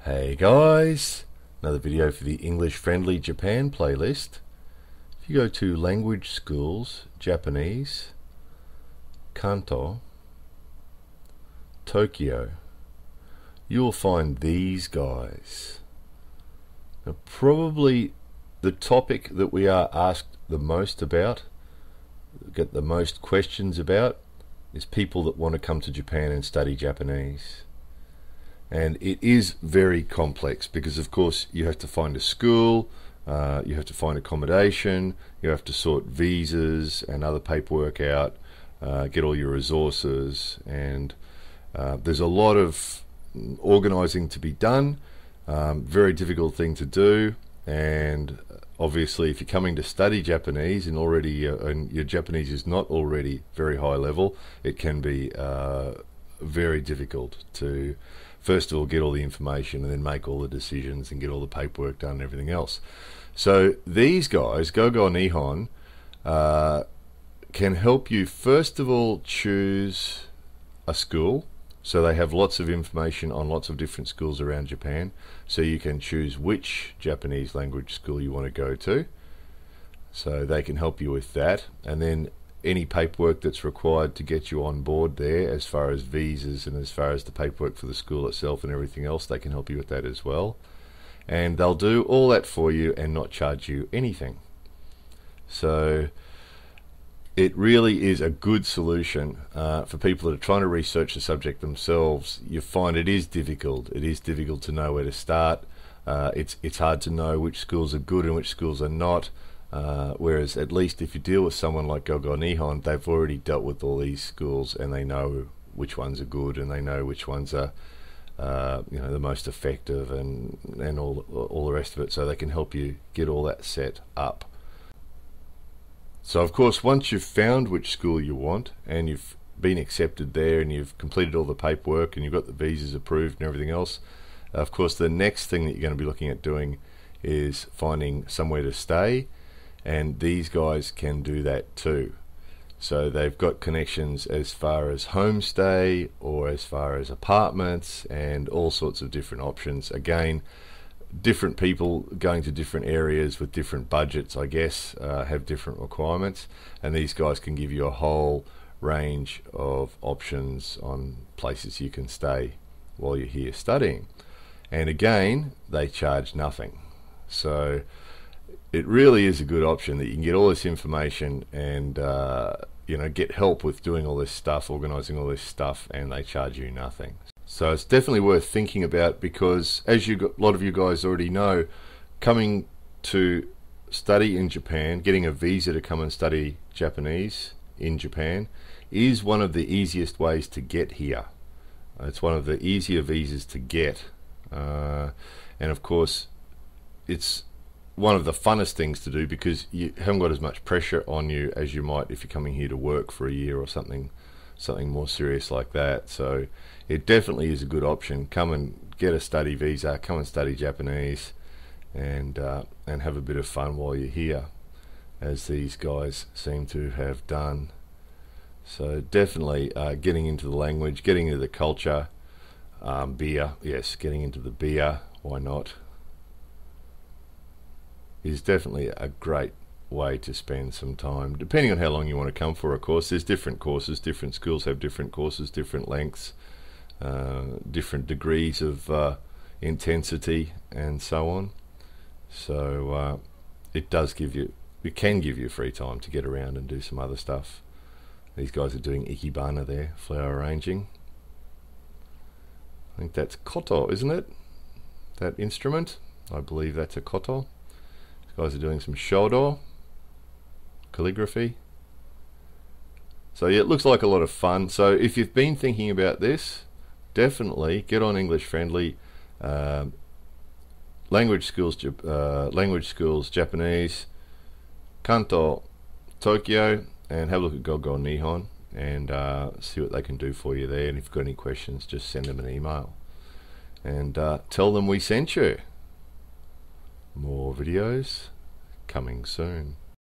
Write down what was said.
Hey guys, another video for the English Friendly Japan playlist. If you go to Language Schools, Japanese, Kanto, Tokyo, you'll find these guys. Now, probably the topic that we are asked the most about, get the most questions about, is people that want to come to Japan and study Japanese. And it is very complex because, of course, you have to find a school, you have to find accommodation, you have to sort visas and other paperwork out, get all your resources, and there's a lot of organising to be done. Very difficult thing to do, and obviously if you're coming to study Japanese and already and your Japanese is not already very high level, it can be very difficult to first of all get all the information and then make all the decisions and get all the paperwork done and everything else. So these guys, Gogo Nihon, can help you first of all choose a school. So they have lots of information on lots of different schools around Japan, so you can choose which Japanese language school you want to go to. So they can help you with that, and then any paperwork that's required to get you on board there, as far as visas and as far as the paperwork for the school itself and everything else, they can help you with that as well. And they'll do all that for you and not charge you anything. So it really is a good solution for people that are trying to research the subject themselves. You find it is difficult. It is difficult to know where to start. It's hard to know which schools are good and which schools are not. Whereas at least if you deal with someone like Gogo Nihon, they've already dealt with all these schools and they know which ones are good and they know which ones are the most effective and all the rest of it, so they can help you get all that set up. So of course, once you've found which school you want and you've been accepted there and you've completed all the paperwork and you've got the visas approved and everything else, of course the next thing that you're going to be looking at doing is finding somewhere to stay. And these guys can do that too. So they've got connections as far as homestay or as far as apartments and all sorts of different options. Again, different people going to different areas with different budgets, I guess, have different requirements. And these guys can give you a whole range of options on places you can stay while you're here studying. And again, they charge nothing. So it really is a good option that you can get all this information and get help with doing all this stuff, organising all this stuff, and they charge you nothing. So it's definitely worth thinking about, because as a lot of you guys already know, coming to study in Japan, getting a visa to come and study Japanese in Japan is one of the easiest ways to get here. It's one of the easier visas to get, and of course it's one of the funnest things to do because you haven't got as much pressure on you as you might if you're coming here to work for a year or something more serious like that. So it definitely is a good option. Come and get a study visa, come and study Japanese, and have a bit of fun while you're here, as these guys seem to have done. So definitely getting into the language, getting into the culture, beer, yes, getting into the beer, why not, is definitely a great way to spend some time, depending on how long you want to come for. Of course, there's different courses, different schools have different courses, different lengths, different degrees of intensity and so on. So it can give you free time to get around and do some other stuff. These guys are doing ikebana there, flower arranging. I think that's koto, isn't it? That instrument, I believe that's a koto. Guys are doing some shodo, calligraphy. So yeah, it looks like a lot of fun. So if you've been thinking about this, definitely get on English Friendly, language schools Japanese, Kanto, Tokyo, and have a look at Gogo Nihon and see what they can do for you there. And if you've got any questions, just send them an email and tell them we sent you. More videos coming soon.